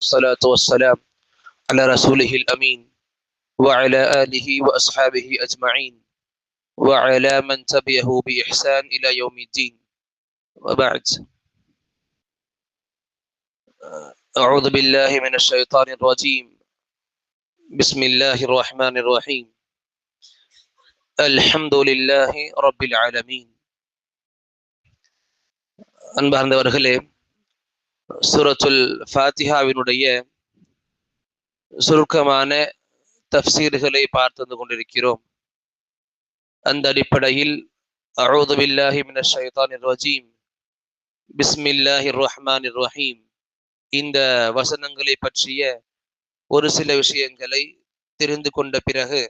الصلاة والسلام على رسوله الأمين وعلى آله وأصحابه أجمعين وعلى من تبعه بإحسان إلى يوم الدين وبعد. أعوذ بالله من الشيطان الرجيم. بسم الله الرحمن الرحيم. الحمد لله رب العالمين. அன்பார்ந்தவர்களே, சூரத்துல் ஃபாத்திஹாவினுடைய சுருக்கமான தஃப்சீர்களை பார்த்து கொண்டிருக்கிறோம். அந்த அடிப்படையில் அஊது பில்லாஹி மினஷ் ஷைத்தானிர் ரஜீம், பிஸ்மில்லாஹிர் ரஹ்மானிர் ரஹீம் இந்த வசனங்களை பற்றிய ஒரு சில விஷயங்களை தெரிந்து கொண்ட பிறகு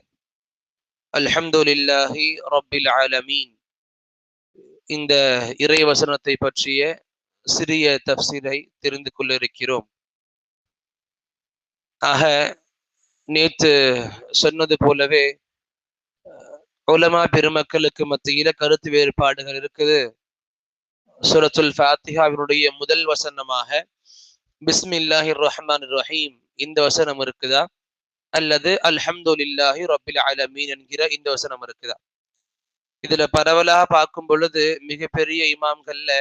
அல்ஹம்துலில்லாஹி ரப்பில் ஆலமீன் இந்த இறை வசனத்தை பற்றிய சிறிய தஃப்சீரை தெரிந்து கொள்ள இருக்கிறோம். ஆக நேற்று சொன்னது போலவே உலமா பெருமக்களுக்கு மத்தியில கருத்து வேறுபாடுகள் இருக்குது. சூரத்துல் ஃபாத்திஹாவினுடைய முதல் வசனமாக பிஸ்மில்லாஹிர் ரஹ்மானிர் ரஹீம் இந்த வசனம் இருக்குதா, அல்லது அல்ஹம்துலில்லாஹி ரப்பில் ஆலமீன் என்கிற இந்த வசனம் இருக்குதா? இதுல பரவலாக பார்க்கும் பொழுது மிகப்பெரிய இமாம்கள்ல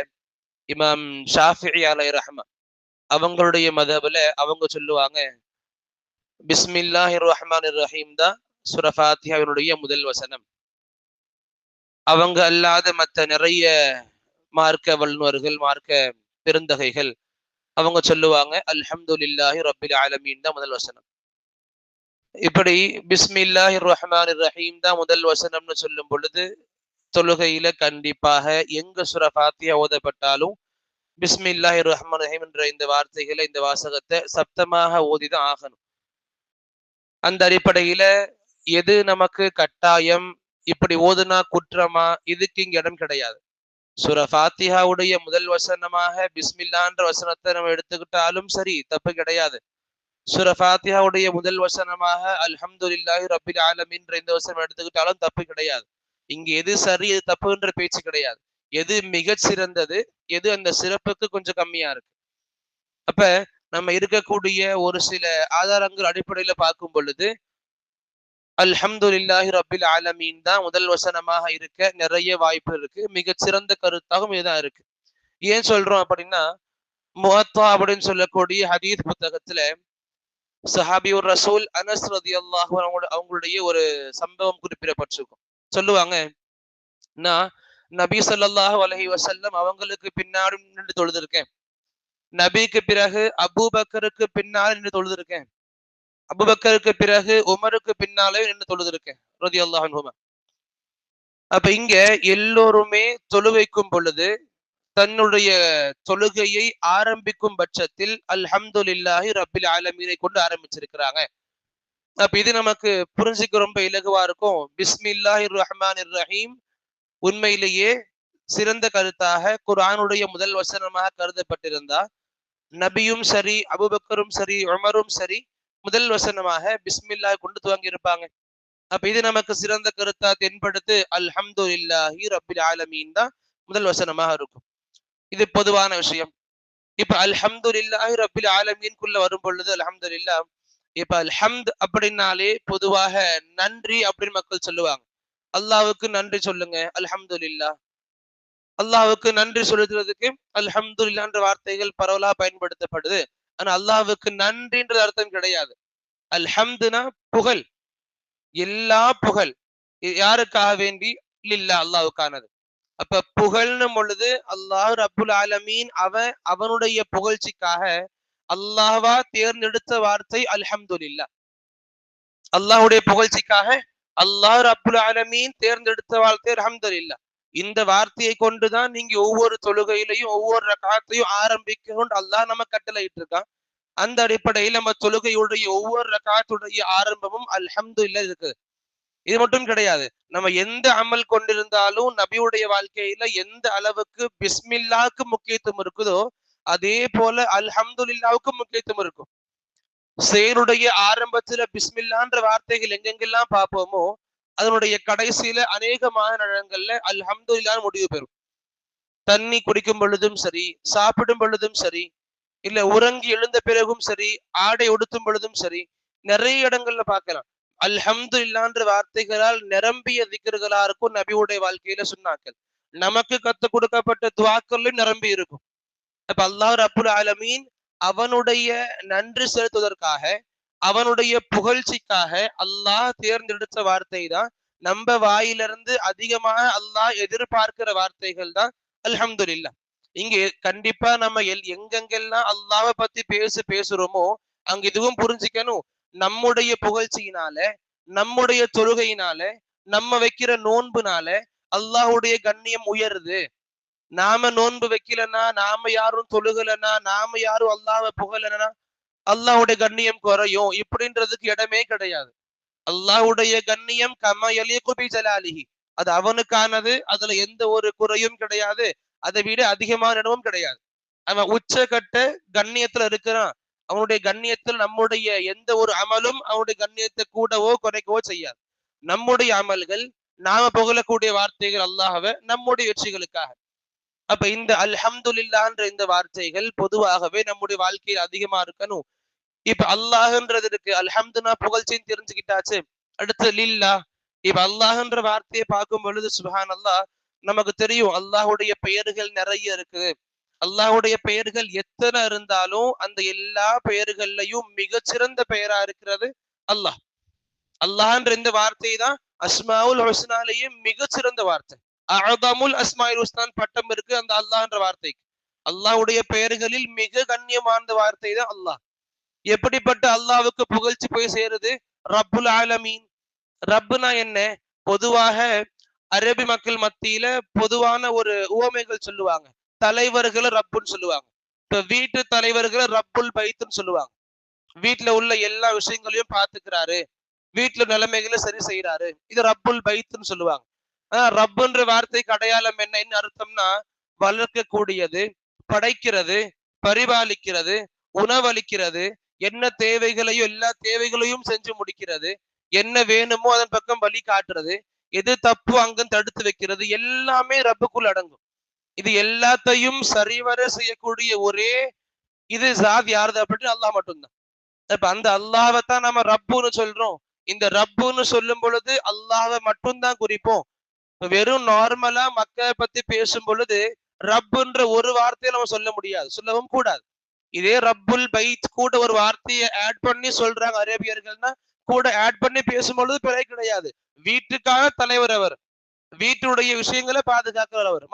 இமாம் ஷாஃபிஈ அலைஹி ரஹ்மத் அவங்களுடைய மதபுல அவங்க சொல்லுவாங்க, பிஸ்மில்லாஹிர் ரஹ்மானிர் ரஹீம் தான் சூரா ஃபாத்திஹாவினுடைய முதல் வசனம். அவங்க அல்லாத மற்ற நிறைய மார்க்க வல்லுநர்கள், மார்க்க பெருந்தகைகள் அவங்க சொல்லுவாங்க அல்ஹம்துலில்லாஹி ரப்பில் ஆலமீன் தான் முதல் வசனம். இப்படி பிஸ்மில்லாஹிர் ரஹ்மானிர் ரஹீம் தான் முதல் வசனம்னு சொல்லும் பொழுது தொழுகையில கண்டிப்பாக எங்க சூரா ஃபாத்திஹா ஓதப்பட்டாலும் பிஸ்மில்லாஹிர் ரஹ்மானிர் ரஹீம் என்ற இந்த வார்த்தைகளை, இந்த வாசகத்தை சப்தமாக ஓதிதான் ஆகணும். அந்த அடிப்படையில எது நமக்கு கட்டாயம், இப்படி ஓதுனா குற்றமா, இதுக்கு இங்க இடம் கிடையாது. சூரா ஃபாத்திஹாவுடைய முதல் வசனமாக பிஸ்மில்லான்ற வசனத்தை நம்ம எடுத்துக்கிட்டாலும் சரி, தப்பு கிடையாது. சூரா ஃபாத்திஹாவுடைய முதல் வசனமாக அல்ஹம்துலில்லாஹி ரப்பில் ஆலமீன் இந்த வசனம் எடுத்துக்கிட்டாலும் தப்பு கிடையாது. இங்க எது சரி எது தப்புன்ற பேச்சு கிடையாது. எது மிகச் சிறந்தது, எது அந்த சிறப்புக்கு கொஞ்சம் கம்மியா இருக்கு. அப்ப நம்ம இருக்கக்கூடிய ஒரு சில ஆதாரங்கள் அடிப்படையில பார்க்கும் பொழுது அல்ஹம்துலில்லாஹி ரப்பில் ஆலமீன் தான் முதல் வசனமாக இருக்க நிறைய வாய்ப்பு இருக்கு. மிகச்சிறந்த கருத்தாகவும் இதுதான் இருக்கு. ஏன் சொல்றோம் அப்படின்னா, முவத்தா அப்படின்னு சொல்லக்கூடிய ஹதீஸ் புத்தகத்துல சஹாபியுர் ரசூல் அனஸ் ரலியல்லாஹு அன்ஹு அவங்களுடைய ஒரு சம்பவம் குறிப்பிடப்பட்டிருக்கும். சொல்லுவாங்க, நான் நபி ஸல்லல்லாஹு அலைஹி வஸல்லம் அவங்களுக்கு பின்னாடி நின்று தொழுதிருக்கேன். நபிக்கு பிறகு அபூபக்கருக்கு பின்னால் நின்று தொழுதிருக்கேன். அபூபக்கருக்கு பிறகு உமருக்கு பின்னாலே நின்று தொழுதிருக்கேன் ரலியல்லாஹு அன்ஹுமா. அப்ப இங்க எல்லோருமே தொழுகைக்கும் பொழுது தன்னுடைய தொழுகையை ஆரம்பிக்கும் பட்சத்தில் அல்ஹம்துலில்லாஹி ரப்பில் ஆலமீனை கொண்டு ஆரம்பிச்சிருக்கிறாங்க. அப்ப இது நமக்கு புரிஞ்சுக்க ரொம்ப இலகுவா இருக்கும். பிஸ்மில்லாஹிர் ரஹ்மானிர் ரஹீம் உண்மையிலேயே சிறந்த கருத்தாக குர்ஆனுடைய முதல் வசனமாக கருதப்பட்டிருந்தா, நபியும் சரி, அபூபக்கரும் சரி, உமரும் சரி முதல் வசனமாக பிஸ்மில்லாஹ் கொண்டு துவங்கி இருப்பாங்க. அப்ப இது நமக்கு சிறந்த கருத்தா தென்படுத்து அல்ஹம்துலில்லாஹி ரப்பில் ஆலமீன் தான் முதல் வசனமாக இருக்கும். இது பொதுவான விஷயம். இப்ப அல்ஹம்துலில்லாஹி ரப்பில் ஆலமீன்குள்ள வரும் பொழுது அல்ஹம்துலில்லாஹ், இப்ப அல்ஹம்த் அப்படின்னாலே பொதுவாக நன்றி அப்படின்னு மக்கள் சொல்லுவாங்க. அல்லாஹ்வுக்கு நன்றி சொல்லுங்க அல்ஹம்துலில்லாஹ். அல்லாஹ்வுக்கு நன்றி சொல்லுறதுக்கு அல்ஹம்துலில்லாஹ் என்ற வார்த்தைகள் பரவலாக பயன்படுத்தப்படுது. ஆனா அல்லாஹ்வுக்கு நன்றின்ற அர்த்தம் கிடையாது. அல்ஹம்துனா புகழ், எல்லா புகழ் யாருக்காக வேண்டி? லில்லாஹ், அல்லாஹ்வுக்கானது. அப்ப புகழ்னும் பொழுது அல்லாஹ் ரப்புல் ஆலமீன் அவனுடைய புகழ்ச்சிக்காக அல்லாஹ்வா தேர்ந்தெடுத்த வார்த்தை அல்ஹம்துலில்லாஹ். அல்லாஹ்வுடைய புகழ்ச்சிக்காக அல்லாஹ் ரப்புல் ஆலமீன் தேர்ந்தெடுத்த வார்த்தை அல்ஹம்துலில்லாஹ். இந்த வார்த்தையை கொண்டுதான் நீங்க ஒவ்வொரு தொழுகையிலையும் ஒவ்வொரு ரக்காத்தையும் ஆரம்பிக்கணும்னு அல்லாஹ் நம்ம கட்டளையிட்டு இருக்கான். அந்த அடிப்படையில் நம்ம தொழுகையுடைய ஒவ்வொரு ரக்காத்துடைய ஆரம்பமும் அல்ஹம்துலில்லாஹ் இருக்குது. இது மட்டும் கிடையாது, நம்ம எந்த அமல் கொண்டிருந்தாலும் நபியுடைய வாழ்க்கையில எந்த அளவுக்கு பிஸ்மில்லாஹ்க்கு முக்கியத்துவம் இருக்குதோ அதே போல அல்ஹம்துலில்லாஹ்வுக்கு முக்கியத்துவம் இருக்கும். செயலுடைய ஆரம்பத்துல பிஸ்மில்லான்ற வார்த்தைகள் எங்கெங்கெல்லாம் பார்ப்போமோ அதனுடைய கடைசியில அநேகமான இடங்கள்ல அல்ஹம்துலில்லாஹ் முடிவு பெறும். தண்ணி குடிக்கும் பொழுதும் சரி, சாப்பிடும் பொழுதும் சரி, இல்ல உறங்கி எழுந்த பிறகும் சரி, ஆடை உடுத்தும் பொழுதும் சரி, நிறைய இடங்கள்ல பார்க்கலாம். அல்ஹம்துலில்லாஹ்ன்ற வார்த்தைகளால் நிரம்பிய திக்ர்களா இருக்கும் நபியுடைய வாழ்க்கையில சொன்னார்கள். நமக்கு கத்துக் கொடுக்கப்பட்ட துஆக்களும் நிரம்பி இருக்கும். அப்ப அல்லாஹ் ரப்புல் ஆலமீன் அவனுடைய நன்றி செலுத்துவதற்காக, அவனுடைய புகழ்ச்சிக்காக அல்லாஹ் தேர்ந்தெடுத்த வார்த்தை தான் நம்ம வாயிலிருந்து அதிகமாக அல்லாஹ் எதிர்பார்க்கிற வார்த்தைகள் தான் அல்ஹம்துலில்லாஹ். இங்க கண்டிப்பா நம்ம எங்கெங்கெல்லாம் அல்லாஹ்வை பத்தி பேசுறோமோ அங்க இதுவும் புரிஞ்சுக்கணும். நம்முடைய புகழ்ச்சியினால, நம்முடைய தொழுகையினால, நம்ம வைக்கிற நோன்புனால அல்லாஹ்வுடைய கண்ணியம் உயருது. நாம நோன்பு வைக்கலன்னா, நாம யாரும் தொழுகலன்னா, நாம யாரும் அல்லாஹ்வை புகழலன்னா அல்லாஹ்வுடைய கண்ணியம் குறையும். இப்படின்றதுக்கு இடமே கிடையாது. அல்லாஹ்வுடைய கண்ணியம் கம யலீகு பி ஜலாலிஹி, அது அவனுக்கானது. அதுல எந்த ஒரு குறையும் கிடையாது. அதை விட அதிகமான இடமும் கிடையாது. அவன் உச்சகட்ட கண்ணியத்துல இருக்கிறான். அவனுடைய கண்ணியத்தில் நம்முடைய எந்த ஒரு அமலும் அவனுடைய கண்ணியத்தை கூடவோ குறைக்கவோ செய்யாது. நம்முடைய அமல்கள், நாம புகழக்கூடிய வார்த்தைகள் அல்லாஹ்வை நம்முடைய வெற்றிகளுக்காக. அப்ப இந்த அல்ஹம்துலில்லாஹ்ன்ற இந்த வார்த்தைகள் பொதுவாகவே நம்முடைய வாழ்க்கையில் அதிகமா இருக்கணும். இப்ப அல்லாஹ்ன்றது இருக்கு, அல்ஹம்துனா புகழ்ச்சின்னு தெரிஞ்சுக்கிட்டாச்சு. அடுத்து லில்லா. இப்ப அல்லாஹ்ன்ற வார்த்தையை பார்க்கும் பொழுது சுப்ஹானல்லாஹ், நமக்கு தெரியும் அல்லாஹ்வுடைய பெயர்கள் நிறைய இருக்குது. அல்லாஹ்வுடைய பெயர்கள் எத்தனை இருந்தாலும் அந்த எல்லா பெயர்கள்லையும் மிகச்சிறந்த பெயரா இருக்கிறது அல்லாஹ். அல்லாஹ்ன்ற இந்த வார்த்தை தான் அஸ்மாவுல் ஹுஸ்னாலேயே மிகச்சிறந்த வார்த்தை. அஅதமுல் அஸ்மாஇல் ஹுஸ்னான் பட்டம் இருக்கு அந்த அல்லாஹ்ன்ற வார்த்தைக்கு. அல்லாஹ்வுடைய பெயர்களில் மிக கண்ணியமான வார்த்தை தான் அல்லாஹ். எப்படிப்பட்ட அல்லாஹ்வுக்கு புகழ்ச்சி போய் சேருது? ரப்புல் ஆலமீன். ரப்புனா என்ன? பொதுவாக அரபி மக்கள் மத்தியில பொதுவான ஒரு உவமைகள் சொல்லுவாங்க. தலைவர்களை ரப்புன்னு சொல்லுவாங்க. இப்ப வீட்டு தலைவர்களை ரப்புல் பைத்துன்னு சொல்லுவாங்க. வீட்டுல உள்ள எல்லா விஷயங்களையும் பார்த்துக்கிறாரு, வீட்டுல நிலைமைகளை சரி செய்யறாரு, இது ரப்புல் பைத்துன்னு சொல்லுவாங்க. ரப்புன்ற வார்த்தைக்கு அடையாளம் என்ன அர்த்தம்னா, வளர்க்கக்கூடியது, படைக்கிறது, பரிபாலிக்கிறது, உணவளிக்கிறது, என்ன தேவைகளையும் எல்லா தேவைகளையும் செஞ்சு முடிக்கிறது, என்ன வேணுமோ அதன் பக்கம் வழி காட்டுறது, எது தப்பு அங்கு தடுத்து வைக்கிறது, எல்லாமே ரப்புக்குள் அடங்கும். இது எல்லாத்தையும் சரிவர செய்யக்கூடிய ஒரே இது ஜாத் யாருது அப்படின்னு அல்லாஹ் மட்டும்தான். இப்ப அந்த அல்லாஹ்வை தான் நம்ம ரப்புன்னு சொல்றோம். இந்த ரப்புன்னு சொல்லும் பொழுது அல்லாஹ்வை மட்டும்தான் குறிப்போம். வெறும் நார்மலா மக்களை பத்தி பேசும் பொழுது ரப்புன்ற ஒரு வார்த்தையை நம்ம சொல்ல முடியாது, சொல்லவும் கூடாது. இதே ரப்புல் பைத் கூட ஒரு வார்த்தையை ஆட் பண்ணி சொல்றாங்க அரேபியர்கள்னா, கூட ஆட் பண்ணி பேசும்பொழுது பிழை கிடையாது. வீட்டுக்கான தலைவர் அவர், வீட்டுடைய விஷயங்களை பாதுகாக்கிறவர் அவர்.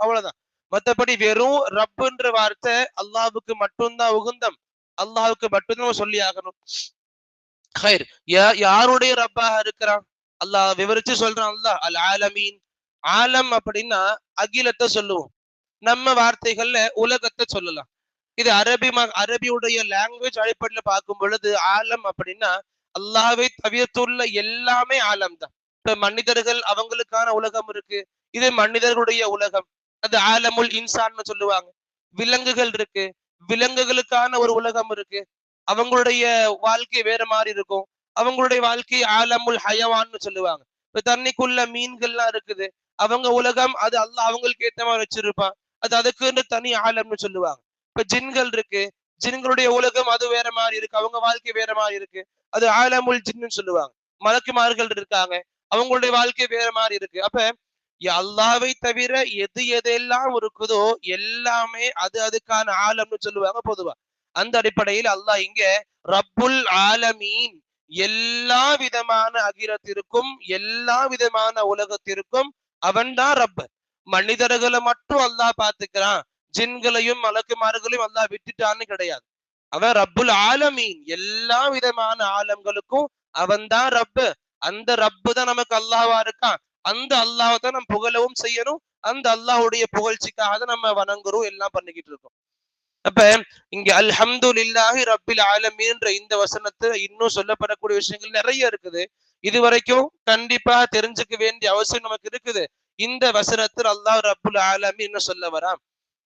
அவ்வளவுதான். மற்றபடி வெறும் ரப்புன்ற வார்த்தை அல்லாஹ்வுக்கு மட்டும்தான் உகுந்தம். அல்லாஹ்வுக்கு மட்டும்தான் சொல்லி ஆகணும். யாருடைய ரப்பாக இருக்கிறான்? அல்லாஹ் விவரிச்சு சொல்றான். அல்லாஹ் அல் ஆலமீன். ஆலம் அப்படின்னா அகிலத்தை சொல்லுவோம். நம்ம வார்த்தைகள்ல உலகத்தை சொல்லலாம். இது அரபியுடைய லாங்குவேஜ் அடிப்படையில பார்க்கும் பொழுது ஆலம் அப்படின்னா அல்லாஹ்வை தவிர்த்துள்ள எல்லாமே ஆலம் தான். இப்ப மனிதர்கள் அவங்களுக்கான உலகம் இருக்கு, இது மனிதர்களுடைய உலகம், அது ஆலமுல் இன்சான்னு சொல்லுவாங்க. விலங்குகள் இருக்கு, விலங்குகளுக்கான ஒரு உலகம் இருக்கு, அவங்களுடைய வாழ்க்கை வேற மாதிரி இருக்கும். அவங்களுடைய வாழ்க்கை ஆலமுல் ஹயவான்னு சொல்லுவாங்க. இப்ப தண்ணிக்குள்ள மீன்கள்லாம் இருக்குது, அவங்க உலகம் அது அல்லாஹ் அவங்களுக்கு ஏத்த மாதிரி வச்சிருப்பான், அது அதுக்குன்னு தனி ஆலம்னு சொல்லுவாங்க. இப்ப ஜின்கள் இருக்கு, ஜின்களுடைய உலகம் அது வேற மாதிரி இருக்கு, அவங்க வாழ்க்கை வேற மாதிரி இருக்கு, அது ஆலமுல் ஜின்னு சொல்லுவாங்க. மலக்குமார்கள் இருக்காங்க, அவங்களுடைய வாழ்க்கை வேற மாதிரி இருக்கு. அப்ப அல்லாஹ்வை தவிர எது எதெல்லாம் இருக்குதோ எல்லாமே அது அதுக்கான ஆலம்னு சொல்லுவாங்க பொதுவா. அந்த அடிப்படையில் அல்லாஹ் இங்க ரப்புல் ஆலமீன், எல்லா விதமான அகிலத்திற்கும் எல்லா விதமான உலகத்திற்கும் அவன்தான் ரப். மனிதர்களை மட்டும் அல்லாஹ் பாத்துக்கிறான், ஜின்களையும் மலக்குமார்களையும் அல்லாஹ் விட்டுட்டான்னு கிடையாது. அவன் ரப்புல் ஆலமீன், எல்லா விதமான ஆலம்களுக்கும் அவன் தான் ரப்பு. அந்த ரப்பு தான் நமக்கு அல்லாஹ்வா இருக்கான். அந்த அல்லாஹ் தான் நம்ம புகழவும் செய்யணும். அந்த அல்லாஹ்வுடைய புகழ்ச்சிக்காக தான் நம்ம வணங்குறோம், எல்லாம் பண்ணிக்கிட்டு இருக்கோம். அப்ப இங்க அல்ஹம்துலில்லாஹி ரப்பில் ஆலமீன்ற இந்த வசனத்தை இன்னும் சொல்லப்படக்கூடிய விஷயங்கள் நிறைய இருக்குது. இது வரைக்கும் கண்டிப்பா தெரிஞ்சுக்க வேண்டிய அவசியம் நமக்கு இருக்குது. இந்த வசனத்தில் அல்லாஹ் ரப்புல் ஆலமீன் சொல்ல வரான்.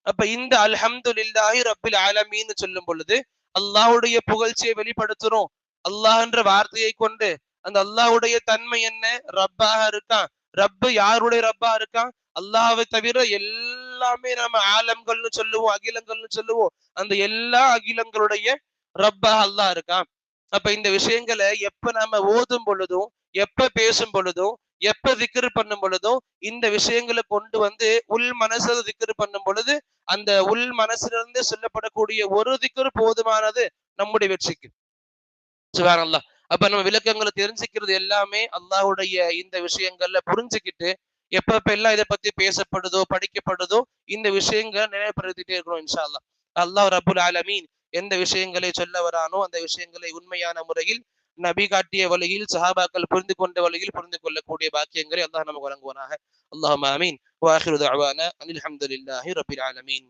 அப்ப இந்த அல்ஹம்துலில்லாஹி ரப்பில் ஆலமீன் சொல்லும் பொழுது அல்லாஹ்வுடைய புகழ்ச்சியை வெளிப்படுத்துறோம். அல்லாஹ்ன்ற வார்த்தையை கொண்டு அந்த அல்லாஹ்வுடைய தன்மை என்ன? ரப்பாக இருக்கான். ரப்பு யாருடைய ரப்பா இருக்கான்? அல்லாஹ்வை தவிர எல்லாமே நம்ம ஆலம்கள்னு சொல்லுவோம், அகிலங்கள்னு சொல்லுவோம். அந்த எல்லா அகிலங்களுடைய ரப்பா அல்லாஹ் இருக்கான். அப்ப இந்த விஷயங்களை எப்ப நாம ஓதும் பொழுதும், எப்ப பேசும் பொழுதும், எப்ப திக்ர் பண்ணும் பொழுதும் இந்த விஷயங்களை கொண்டு வந்து உள் மனசுல திக்ர் பண்ணும் பொழுது அந்த உள் மனசிலிருந்து சொல்லப்படக்கூடிய ஒரு திக்ர் போதுமானது நம்முடைய வெற்றிக்கு. சுப்ஹானல்லாஹ். அப்ப நம்ம விளக்கங்களை தெரிஞ்சுக்கிறது எல்லாமே அல்லாஹ்வுடைய இந்த விஷயங்கள்ல புரிஞ்சுக்கிட்டு எப்ப எல்லாம் இதை பத்தி பேசப்படுதோ படிக்கப்படுதோ இந்த விஷயங்களை நினைவுபடுத்திட்டே இருக்கணும் இன்ஷா அல்லாஹ். அல்லாஹ் ரப்புல் ஆலமீன் எந்த விஷயங்களை சொல்ல வரானோ அந்த விஷயங்களை உண்மையான முறையில் நபி காட்டிய வழியில் சஹாபாக்கள் புரிந்து கொண்ட வழியில் புரிந்து கொள்ளக்கூடிய பாக்கியங்களை அல்லாஹ் நமக்கு வழங்குவானாக. அல்லாஹும்ம ஆமீன். வாஹிரு தஅவானா அனில் ஹம்துலில்லாஹி ரப்பில் ஆலமீன்.